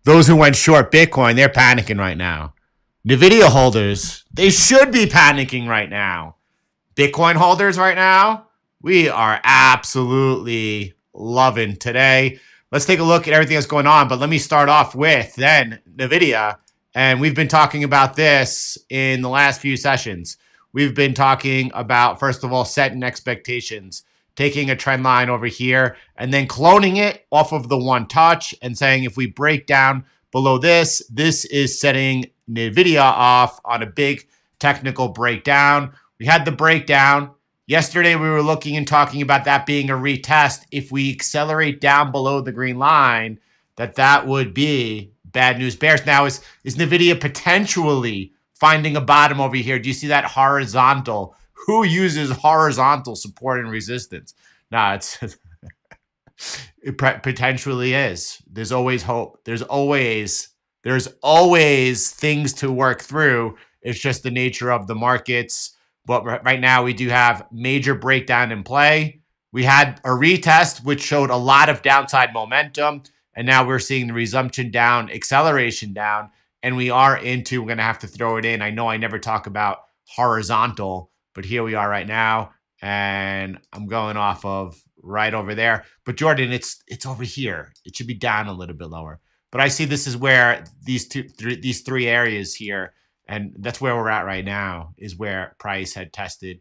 Those who went short Bitcoin, they're panicking right now. NVIDIA holders, they should be panicking right now. Bitcoin holders right now, we are absolutely loving today. Let's take a look at everything that's going on, but let me start off with then NVIDIA. And we've been talking about this in the last few sessions. We've been talking about, first of all, setting expectations, taking a trend line over here and then cloning it off of the one touch and saying if we break down below this, this is setting NVIDIA off on a big technical breakdown. We had the breakdown. Yesterday, we were looking and talking about that being a retest. If we accelerate down below the green line, that would be bad news bears. Now, is NVIDIA potentially finding a bottom over here? Do you see that horizontal? Who uses horizontal support and resistance? Nah, it potentially is. There's always hope. There's always things to work through. It's just the nature of the markets. But right now we do have major breakdown in play. We had a retest, which showed a lot of downside momentum. And now we're seeing the resumption down, acceleration down. And we are into, we're going to have to throw it in. I know I never talk about horizontal, but here we are right now. And I'm going off of right over there. But Jordan, it's over here. It should be down a little bit lower. But I see this is where these three areas here, and that's where we're at right now, is where price had tested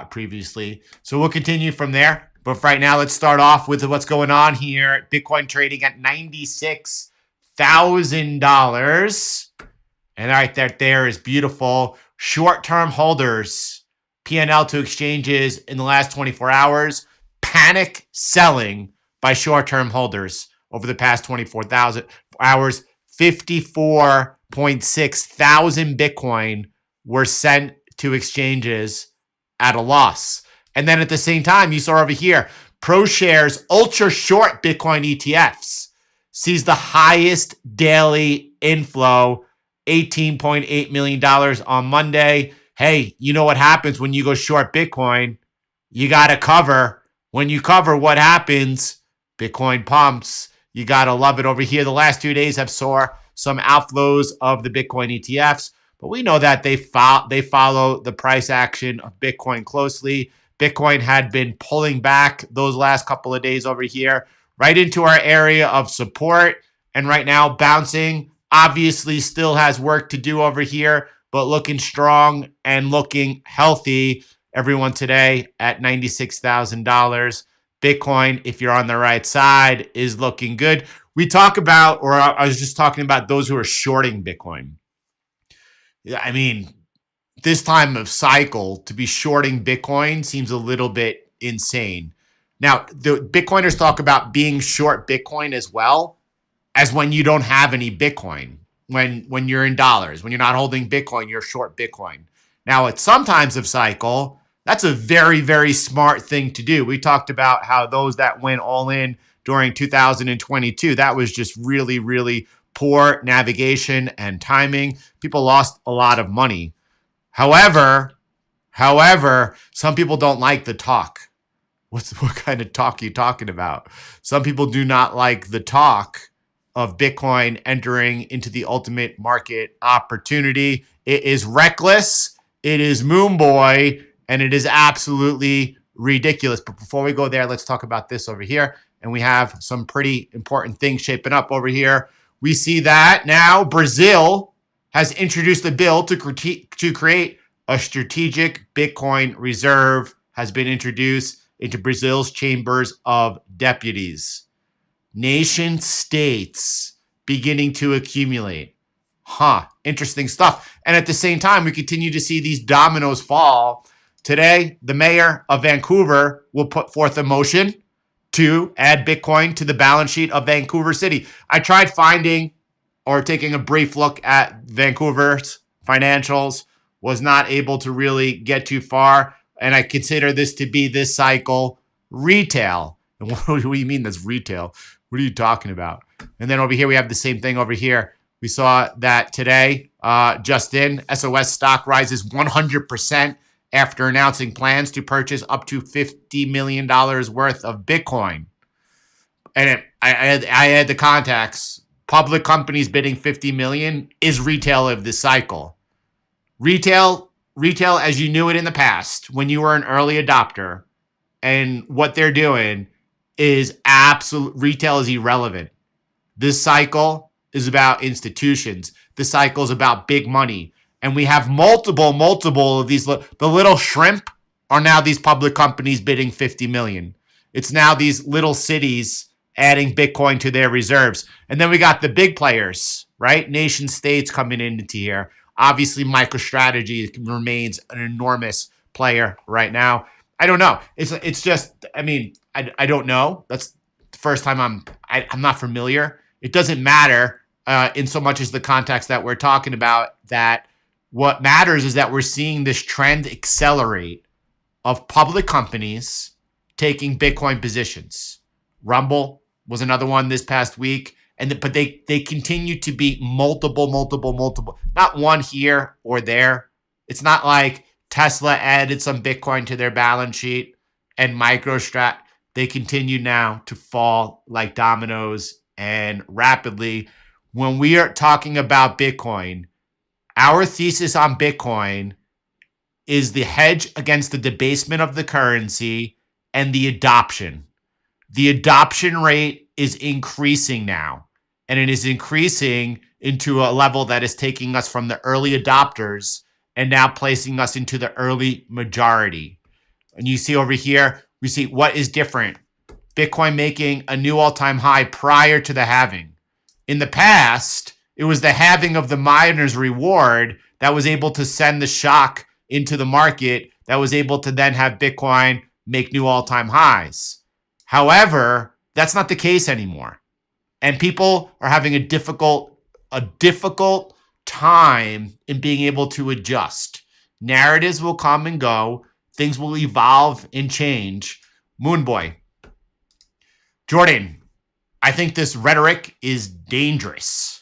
previously. So we'll continue from there. But right now, let's start off with what's going on here. Bitcoin trading at $96,000. And right there is beautiful. Short-term holders, P&L to exchanges in the last 24 hours. Panic selling by short-term holders over the past 24,000 hours. 54.6 thousand Bitcoin were sent to exchanges at a loss. And then at the same time, you saw over here, ProShares ultra short Bitcoin ETFs sees the highest daily inflow, $18.8 million on Monday. Hey, you know what happens when you go short Bitcoin? You got to cover. When you cover, what happens? Bitcoin pumps. You got to love it over here. The last 2 days have saw some outflows of the Bitcoin ETFs, but we know that they follow the price action of Bitcoin closely. Bitcoin had been pulling back those last couple of days over here, right into our area of support, and right now bouncing. Obviously still has work to do over here, but looking strong and looking healthy. Everyone today at $96,000. Bitcoin, if you're on the right side, is looking good. We talk about, or I was just talking about those who are shorting Bitcoin. I mean, this time of cycle to be shorting Bitcoin seems a little bit insane. Now, the Bitcoiners talk about being short Bitcoin as well as when you don't have any Bitcoin, when you're in dollars, when you're not holding Bitcoin, you're short Bitcoin. Now, at some times of cycle, that's a very, very smart thing to do. We talked about how those that went all in during 2022, that was just really, really poor navigation and timing. People lost a lot of money. However, some people don't like the talk. What kind of talk are you talking about? Some people do not like the talk of Bitcoin entering into the ultimate market opportunity. It is reckless. It is moon boy. And it is absolutely ridiculous. But before we go there, let's talk about this over here. And we have some pretty important things shaping up over here. We see that now Brazil has introduced a bill to create a strategic Bitcoin reserve, has been introduced into Brazil's chambers of deputies. Nation states beginning to accumulate. Interesting stuff. And at the same time, we continue to see these dominoes fall. Today, the mayor of Vancouver will put forth a motion to add Bitcoin to the balance sheet of Vancouver City. I tried finding or taking a brief look at Vancouver's financials, was not able to really get too far. And I consider this to be this cycle retail. And what do you mean that's retail? What are you talking about? And then over here, we have the same thing over here. We saw that today, just in, SOS stock rises 100% after announcing plans to purchase up to $50 million worth of Bitcoin. And I had the contacts public companies bidding 50 million is retail of this cycle. Retail as you knew it in the past, when you were an early adopter, and what they're doing is absolute. Retail is irrelevant. This cycle is about institutions. This cycle is about big money. And we have multiple of these. The little shrimp are now these public companies bidding 50 million. It's now these little cities adding Bitcoin to their reserves. And then we got the big players, right? Nation states coming into here. Obviously, MicroStrategy remains an enormous player right now. I don't know. It's just, I mean, I don't know. That's the first time I'm not familiar. It doesn't matter in so much as the context that we're talking about. That what matters is that we're seeing this trend accelerate of public companies taking Bitcoin positions. Rumble was another one this past week. But they continue to be multiple, not one here or there. It's not like Tesla added some Bitcoin to their balance sheet and MicroStrategy. They continue now to fall like dominoes and rapidly. When we are talking about Bitcoin, our thesis on Bitcoin is the hedge against the debasement of the currency and the adoption. The adoption rate is increasing now. And it is increasing into a level that is taking us from the early adopters and now placing us into the early majority. And you see over here, we see what is different. Bitcoin making a new all-time high prior to the halving. In the past, it was the halving of the miner's reward that was able to send the shock into the market, that was able to then have Bitcoin make new all-time highs. However, that's not the case anymore. And people are having a difficult time in being able to adjust. Narratives will come and go. Things will evolve and change. Moonboy. Jordan, I think this rhetoric is dangerous.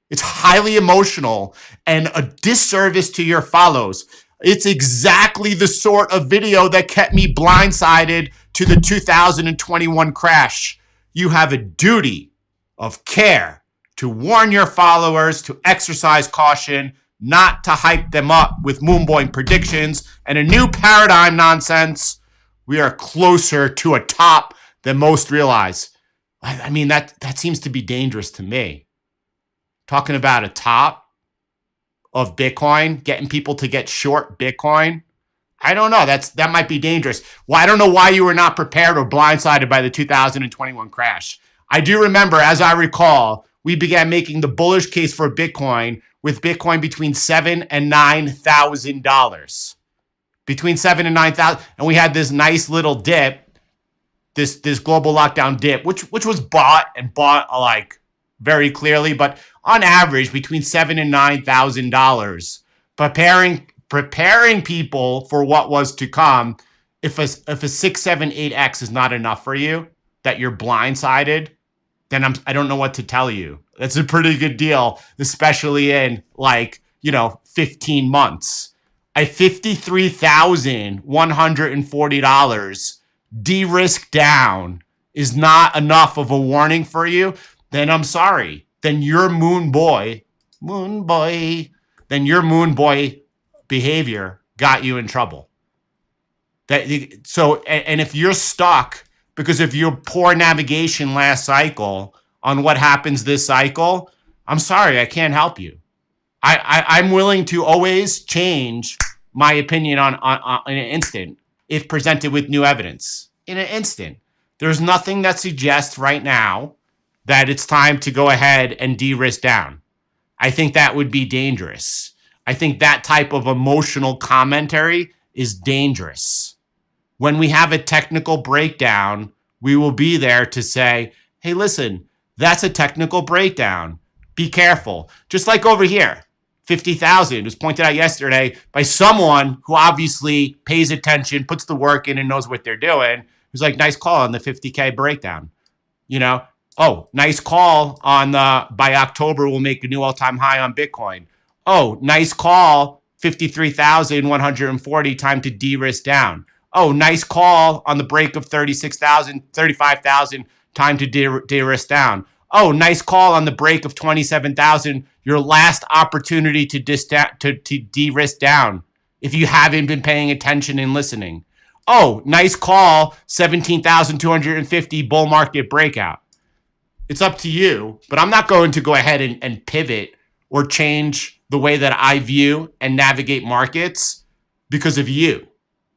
It's highly emotional and a disservice to your follows. It's exactly the sort of video that kept me blindsided to the 2021 crash. You have a duty of care to warn your followers to exercise caution, not to hype them up with moonboy predictions and a new paradigm nonsense. We are closer to a top than most realize. I mean, that seems to be dangerous to me. Talking about a top of Bitcoin, getting people to get short Bitcoin. I don't know. That might be dangerous. Well, I don't know why you were not prepared or blindsided by the 2021 crash. I do remember, as I recall, we began making the bullish case for Bitcoin with Bitcoin between $7,000 and $9,000. Between $7,000 and $9,000, and we had this nice little dip, this global lockdown dip, which was bought like very clearly, but on average between $7,000 and $9,000. Preparing people for what was to come. If a 6, 7, 8x is not enough for you, that you're blindsided, then I don't know what to tell you. That's a pretty good deal, especially in 15 months. A $53,140 de-risk down is not enough of a warning for you, then I'm sorry. Then your moon boy, then your moon boy behavior got you in trouble. And if you're stuck because of your poor navigation last cycle on what happens this cycle, I'm sorry, I can't help you. I'm willing to always change my opinion on in an instant if presented with new evidence. In an instant. There's nothing that suggests right now that it's time to go ahead and de-risk down. I think that would be dangerous. I think that type of emotional commentary is dangerous. When we have a technical breakdown, we will be there to say, hey, listen, that's a technical breakdown. Be careful. Just like over here, 50,000 was pointed out yesterday by someone who obviously pays attention, puts the work in, and knows what they're doing. Who's like, nice call on the 50K breakdown. Oh, nice call on by October we'll make a new all-time high on Bitcoin. Oh, nice call, 53,140, time to de-risk down. Oh, nice call on the break of 36,000, 35,000, time to de-risk down. Oh, nice call on the break of 27,000. Your last opportunity to de-risk down if you haven't been paying attention and listening. Oh, nice call, 17,250 bull market breakout. It's up to you, but I'm not going to go ahead and pivot or change the way that I view and navigate markets because of you.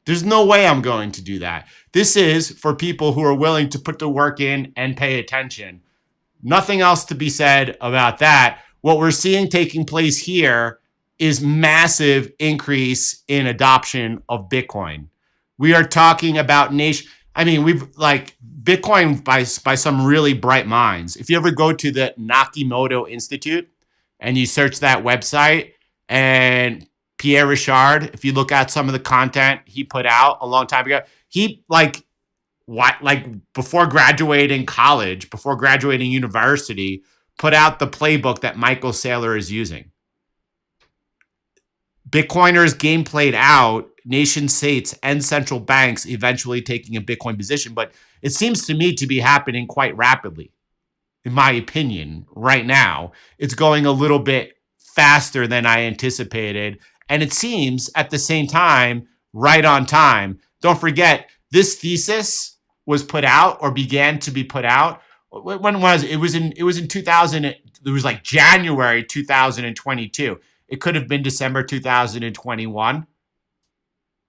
There's no way I'm going to do that. This is for people who are willing to put the work in and pay attention. Nothing else to be said about that. What we're seeing taking place here is massive increase in adoption of Bitcoin. We are talking about nation. I mean, we've like Bitcoin by some really bright minds. If you ever go to the Nakamoto Institute and you search that website, and Pierre Richard, if you look at some of the content he put out a long time ago, he before graduating college, before graduating university, put out the playbook that Michael Saylor is using. Bitcoiners game played out, nation states and central banks eventually taking a Bitcoin position, but it seems to me to be happening quite rapidly. In my opinion, right now, it's going a little bit faster than I anticipated. And it seems at the same time, right on time. Don't forget, this thesis was put out or began to be put out. When was it? It was in 2000. It was like January 2022. It could have been December 2021.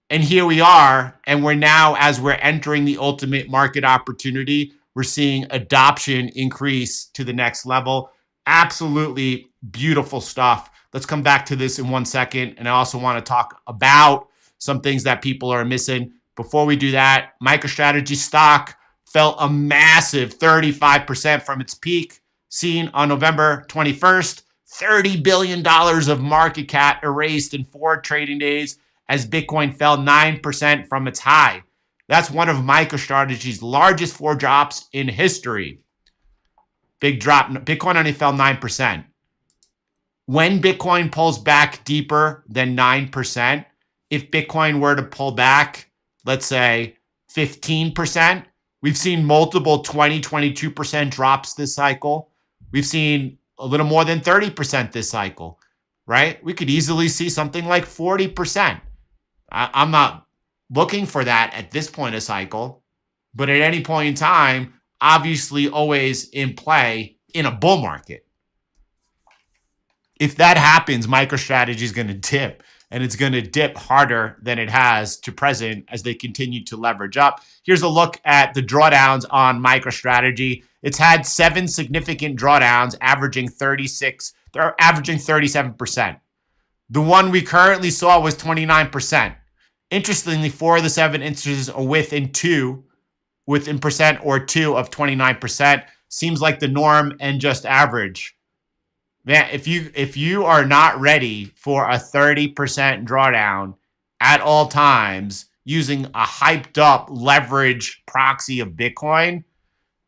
And here we are. And we're now, as we're entering the ultimate market opportunity, we're seeing adoption increase to the next level. Absolutely beautiful stuff. Let's come back to this in 1 second. And I also want to talk about some things that people are missing. Before we do that, MicroStrategy stock fell a massive 35% from its peak seen on November 21st. $30 billion of market cap erased in 4 trading days as Bitcoin fell 9% from its high. That's one of MicroStrategy's largest 4 drops in history. Big drop. Bitcoin only fell 9%. When Bitcoin pulls back deeper than 9%, if Bitcoin were to pull back, let's say 15%, we've seen multiple 20, 22% drops this cycle. We've seen a little more than 30% this cycle, right? We could easily see something like 40%. I'm not looking for that at this point of cycle, but at any point in time, obviously always in play in a bull market. If that happens, MicroStrategy is going to dip, and it's going to dip harder than it has to present as they continue to leverage up. Here's a look at the drawdowns on MicroStrategy. It's had 7 significant drawdowns, averaging 37%. The one we currently saw was 29%. Interestingly, 4 of the 7 instances are within percent or 2 of 29%. Seems like the norm and just average. Man, if you are not ready for a 30% drawdown at all times using a hyped up leverage proxy of Bitcoin,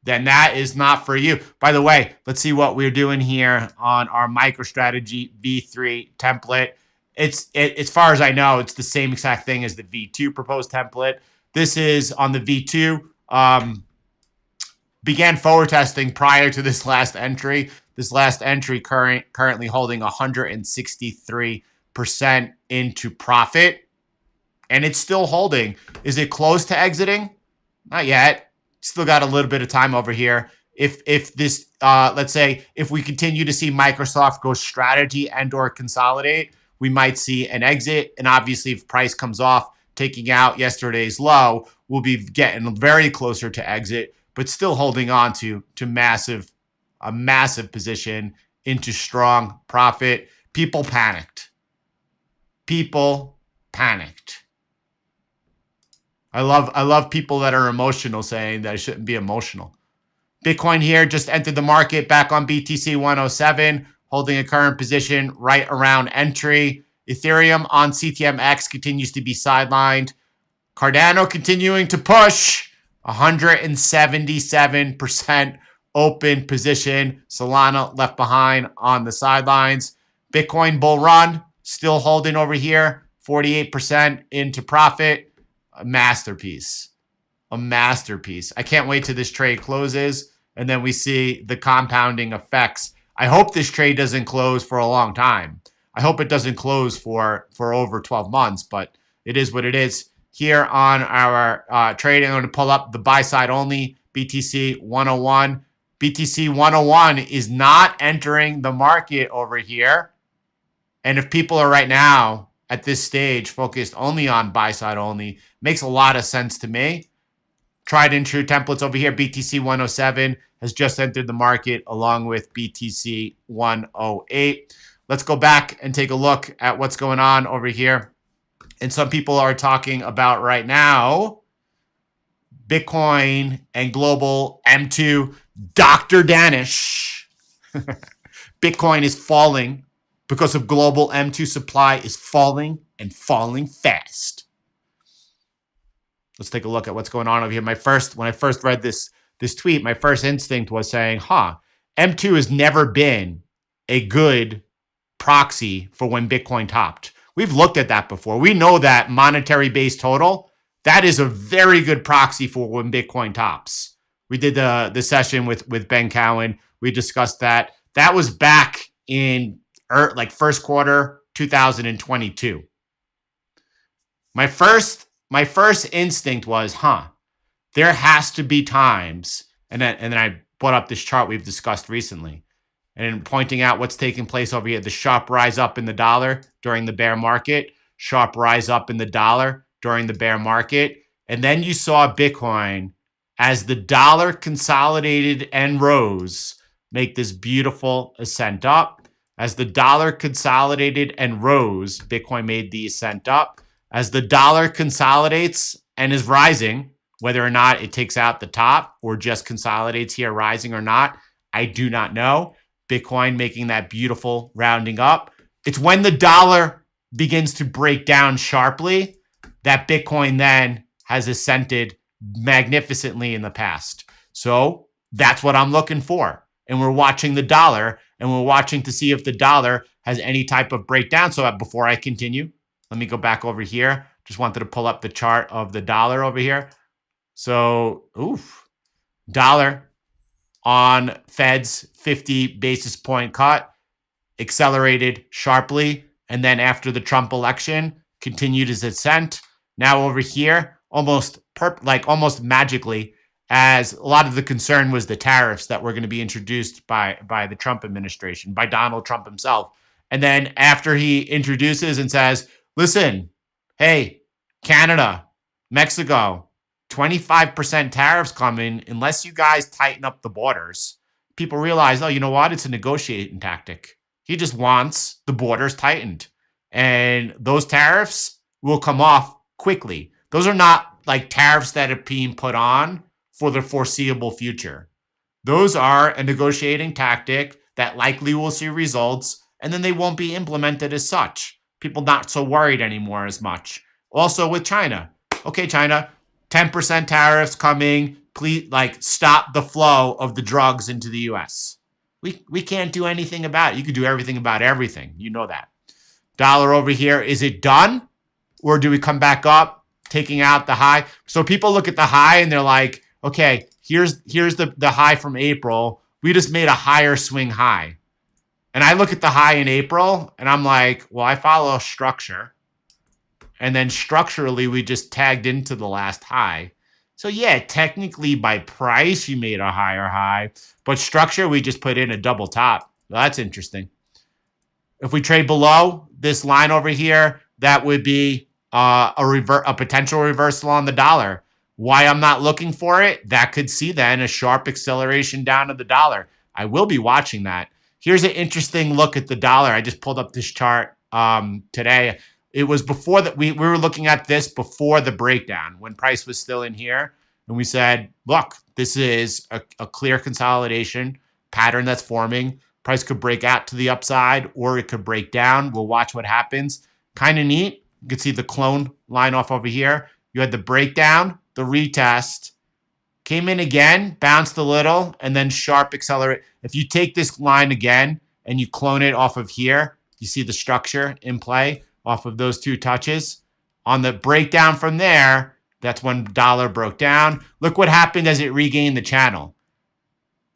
then that is not for you. By the way, let's see what we're doing here on our MicroStrategy V3 template. As far as I know, it's the same exact thing as the V2 proposed template. This is on the V2. Began forward testing prior to this last entry. This last entry currently holding 163% into profit. And it's still holding. Is it close to exiting? Not yet. Still got a little bit of time over here. If this, let's say, if we continue to see Microsoft go strategy and or consolidate, we might see an exit. And obviously, if price comes off, taking out yesterday's low, we'll be getting very closer to exit, but still holding on to a massive position into strong profit. People panicked. I love people that are emotional saying that I shouldn't be emotional. Bitcoin here just entered the market back on BTC 107, holding a current position right around entry. Ethereum on CTMX continues to be sidelined. Cardano continuing to push, 177% open position. Solana left behind on the sidelines. Bitcoin bull run still holding over here, 48% into profit. A masterpiece. I can't wait till this trade closes and then we see the compounding effects. I hope this trade doesn't close for a long time. I hope it doesn't close for over 12 months, but it is what it is. Here on our trading, I'm going to pull up the buy side only, BTC 101. BTC 101 is not entering the market over here. And if people are right now at this stage focused only on buy side only, makes a lot of sense to me. Tried and true templates over here. BTC 107 has just entered the market along with BTC 108. Let's go back and take a look at what's going on over here. And some people are talking about right now Bitcoin and global M2. Dr. Danish. Bitcoin is falling because of global M2 supply is falling and falling fast. Let's take a look at what's going on over here. When I first read this tweet, my first instinct was saying, M2 has never been a good proxy for when Bitcoin topped. We've looked at that before. We know that monetary base total, that is a very good proxy for when Bitcoin tops. We did the session with Ben Cowan. We discussed that. That was back in first quarter 2022. My first instinct was, there has to be times, and then I brought up this chart we've discussed recently, and pointing out what's taking place over here. The sharp rise up in the dollar during the bear market, sharp rise up in the dollar during the bear market, and then you saw Bitcoin, as the dollar consolidated and rose, make this beautiful ascent up. As the dollar consolidated and rose, Bitcoin made the ascent up. As the dollar consolidates and is rising, whether or not it takes out the top or just consolidates here, rising or not, I do not know. Bitcoin making that beautiful rounding up. It's when the dollar begins to break down sharply that Bitcoin then has ascended magnificently in the past. So that's what I'm looking for. And we're watching the dollar, and we're watching to see if the dollar has any type of breakdown. So before I continue, let me go back over here. Just wanted to pull up the chart of the dollar over here. So, dollar on Fed's 50 basis point cut accelerated sharply. And then after the Trump election, continued its ascent. Now over here, almost magically, as a lot of the concern was the tariffs that were going to be introduced by the Trump administration, by Donald Trump himself. And then after he introduces and says, listen, hey, Canada, Mexico, 25% tariffs coming unless you guys tighten up the borders. People realize, you know what? It's a negotiating tactic. He just wants the borders tightened. And those tariffs will come off quickly. Those are not like tariffs that are being put on for the foreseeable future. Those are a negotiating tactic that likely will see results, and then they won't be implemented as such. People not so worried anymore as much. Also with China. Okay, China, 10% tariffs coming. Please, stop the flow of the drugs into the U.S. We can't do anything about it. You can do everything about everything. You know that. Dollar over here, is it done? Or do we come back up, taking out the high? So people look at the high and they're like, okay, here's the high from April. We just made a higher swing high. And I look at the high in April and I'm like, well, I follow a structure. And then structurally, we just tagged into the last high. So yeah, technically by price, you made a higher high. But structure, we just put in a double top. Well, that's interesting. If we trade below this line over here, that would be a potential reversal on the dollar. Why I'm not looking for it? That could see then a sharp acceleration down of the dollar. I will be watching that. Here's an interesting look at the dollar. I just pulled up this chart today. It was before that we were looking at this before the breakdown when price was still in here. And we said, look, this is a clear consolidation pattern that's forming. Price could break out to the upside or it could break down. We'll watch what happens. Kind of neat. You can see the clone line off over here. You had the breakdown, the retest, came in again, bounced a little, and then sharp accelerate. If you take this line again and you clone it off of here, you see the structure in play off of those two touches. On the breakdown from there, that's when dollar broke down. Look what happened as it regained the channel.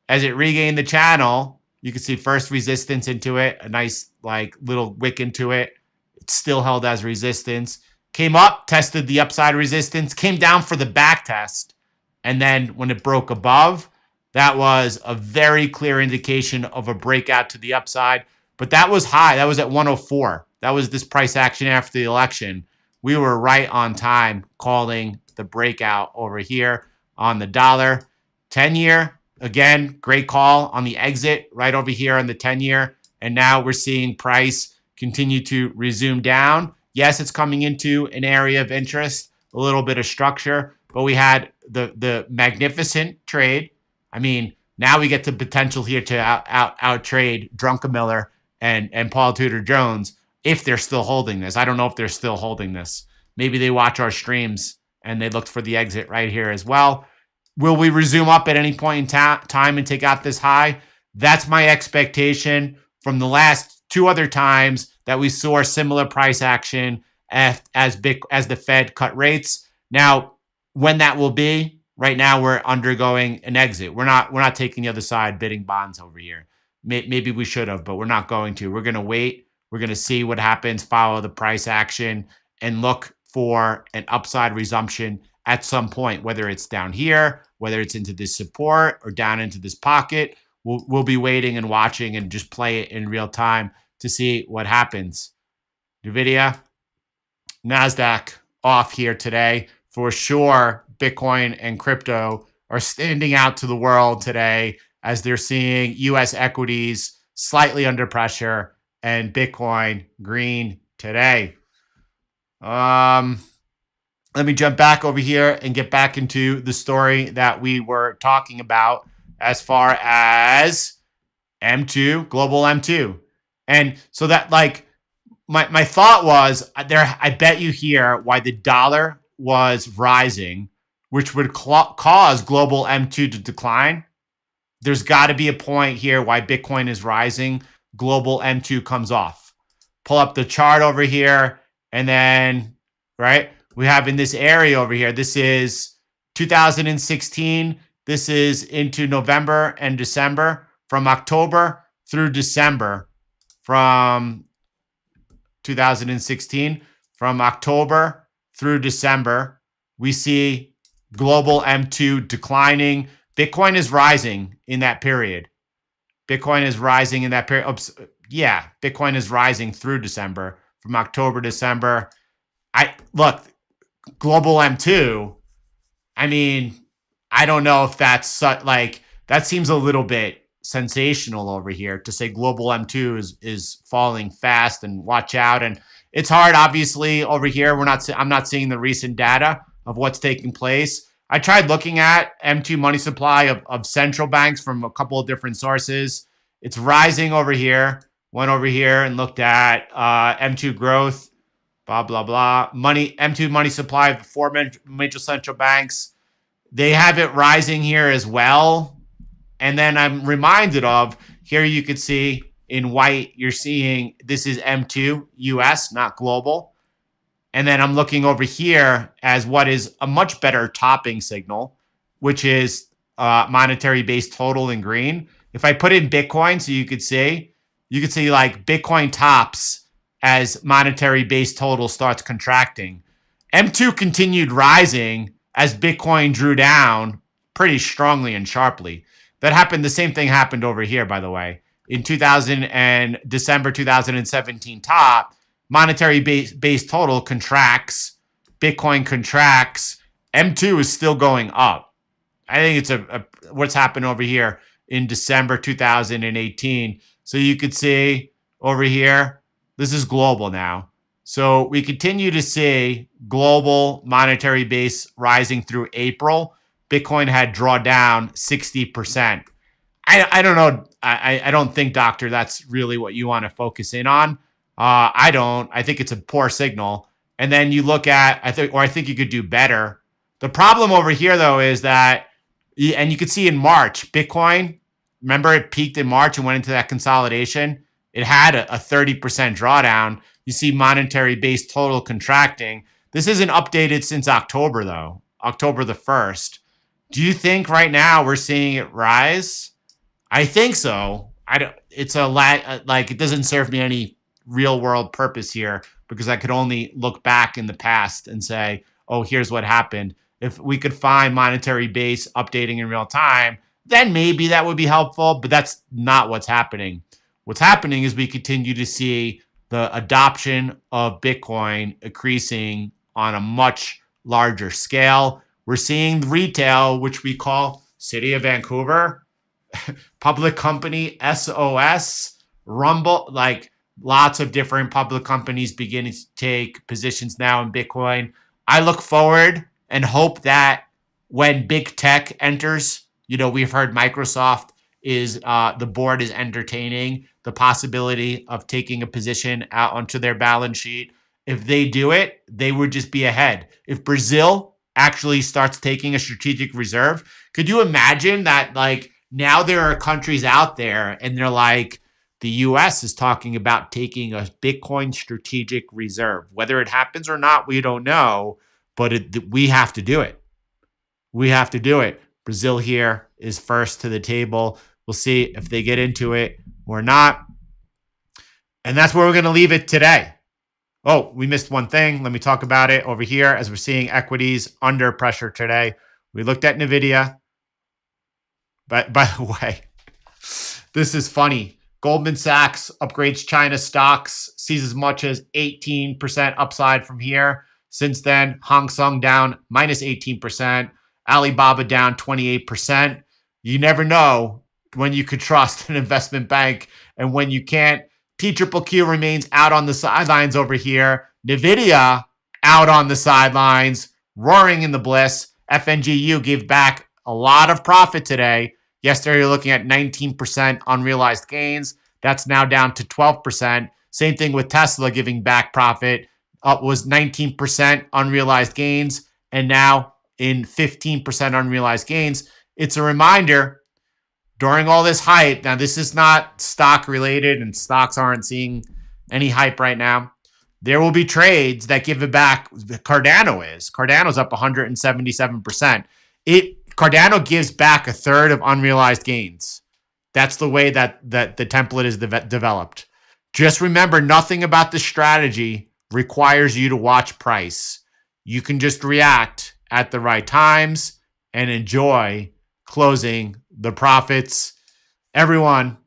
as it regained the channel, you can see first resistance into it, a nice like little wick into it. It's still held as resistance. Came up, tested the upside resistance, came down for the back test. And then when it broke above, that was a very clear indication of a breakout to the upside. But that was high. That was at 104. That was this price action after the election. We were right on time calling the breakout over here on the dollar. 10-year, again, great call on the exit right over here on the 10-year. And now we're seeing price continue to resume down. Yes, it's coming into an area of interest, a little bit of structure, but we had the magnificent trade. I mean, now we get the potential here to out trade Druckenmiller and Paul Tudor Jones if they're still holding this. I don't know if they're still holding this. Maybe they watch our streams and they looked for the exit right here as well. Will we resume up at any point in time and take out this high? That's my expectation from the last two other times that we saw similar price action as the Fed cut rates. Now, when that will be, right now we're undergoing an exit. We're not taking the other side bidding bonds over here. Maybe we should have, but we're not going to. We're going to wait. We're going to see what happens, follow the price action, and look for an upside resumption at some point, whether it's down here, whether it's into this support or down into this pocket. We'll be waiting and watching and just play it in real time to see what happens. NVIDIA, NASDAQ off here today. For sure, Bitcoin and crypto are standing out to the world today as they're seeing U.S. equities slightly under pressure and Bitcoin green today. Let me jump back over here and get back into the story that we were talking about as far as M2, global M2. And so that like my thought was there, I bet you here why the dollar was rising, which would cause global M2 to decline. There's got to be a point here why Bitcoin is rising. Global M2 comes off. Pull up the chart over here. And then, right, we have in this area over here, this is 2016. This is into November and December, from October through December, from 2016, from October through December, we see global M2 declining. Bitcoin is rising in that period. Bitcoin is rising in that period. Oops, yeah, Bitcoin is rising through December, from October, December. Look, global M2, I mean, I don't know if that's like, that seems a little bit sensational over here to say global M2 is falling fast and watch out. And it's hard, obviously, over here. I'm not seeing the recent data of what's taking place. I tried looking at M2 money supply of central banks from a couple of different sources. It's rising over here. Went over here and looked at M2 growth, blah, blah, blah. M2 money supply of four major central banks. They have it rising here as well. And then I'm reminded of, here you could see in white, you're seeing this is M2 US, not global. And then I'm looking over here as what is a much better topping signal, which is monetary base total in green. If I put in Bitcoin, so you could see like Bitcoin tops as monetary base total starts contracting. M2 continued rising as Bitcoin drew down pretty strongly and sharply. That happened. The same thing happened over here, by the way. In December 2017 top, monetary base total contracts, Bitcoin contracts, M2 is still going up. I think it's what's happened over here in December 2018. So you could see over here, this is global now. So we continue to see global monetary base rising through April. Bitcoin had drawn down 60%. I don't know. I don't think, doctor, that's really what you want to focus in on. I don't. I think it's a poor signal. And then you look at, I think you could do better. The problem over here, though, is that, and you could see in March, Bitcoin, remember it peaked in March and went into that consolidation. It had a 30% drawdown. You see monetary base total contracting. This isn't updated since October, though, October the 1st. Do you think right now we're seeing it rise? I think so. I don't. It's like it doesn't serve me any real world purpose here because I could only look back in the past and say, oh, here's what happened. If we could find monetary base updating in real time, then maybe that would be helpful. But that's not what's happening. What's happening is we continue to see the adoption of Bitcoin increasing on a much larger scale. We're seeing retail, which we call City of Vancouver, public company, SOS, Rumble, like lots of different public companies beginning to take positions now in Bitcoin. I look forward and hope that when big tech enters, we've heard Microsoft is the board is entertaining the possibility of taking a position out onto their balance sheet. If they do it, they would just be ahead. If Brazil actually starts taking a strategic reserve, could you imagine that now there are countries out there and they're like, the US is talking about taking a Bitcoin strategic reserve. Whether it happens or not, we don't know, but we have to do it. We have to do it. Brazil here is first to the table. We'll see if they get into it or not. And that's where we're going to leave it today. Oh, we missed one thing. Let me talk about it over here as we're seeing equities under pressure today. We looked at NVIDIA. But by the way, this is funny. Goldman Sachs upgrades China stocks, sees as much as 18% upside from here. Since then, Hang Seng down minus 18%, Alibaba down 28%. You never know when you could trust an investment bank and when you can't. TQQQ remains out on the sidelines over here. NVIDIA out on the sidelines, roaring in the bliss. FNGU gave back a lot of profit today. Yesterday, you're looking at 19% unrealized gains. That's now down to 12%. Same thing with Tesla giving back profit. Was 19% unrealized gains and now in 15% unrealized gains. It's a reminder during all this hype. Now, this is not stock related and stocks aren't seeing any hype right now. There will be trades that give it back. Cardano's up 177%. Cardano gives back a third of unrealized gains. That's the way that the template is developed. Just remember, nothing about the strategy requires you to watch price. You can just react at the right times and enjoy closing the profits. Everyone,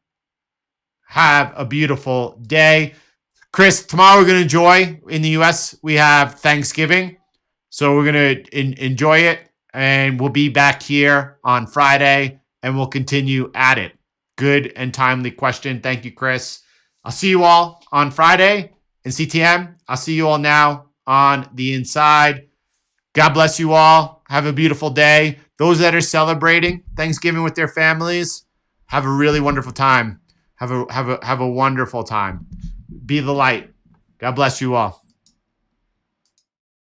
have a beautiful day. Chris, tomorrow we're going to enjoy. In the U.S., we have Thanksgiving. So we're going to enjoy it. And we'll be back here on Friday. And we'll continue at it. Good and timely question. Thank you, Chris. I'll see you all on Friday in CTM. I'll see you all now on the inside. God bless you all. Have a beautiful day. Those that are celebrating Thanksgiving with their families, have a really wonderful time. Have a wonderful time. Be the light. God bless you all.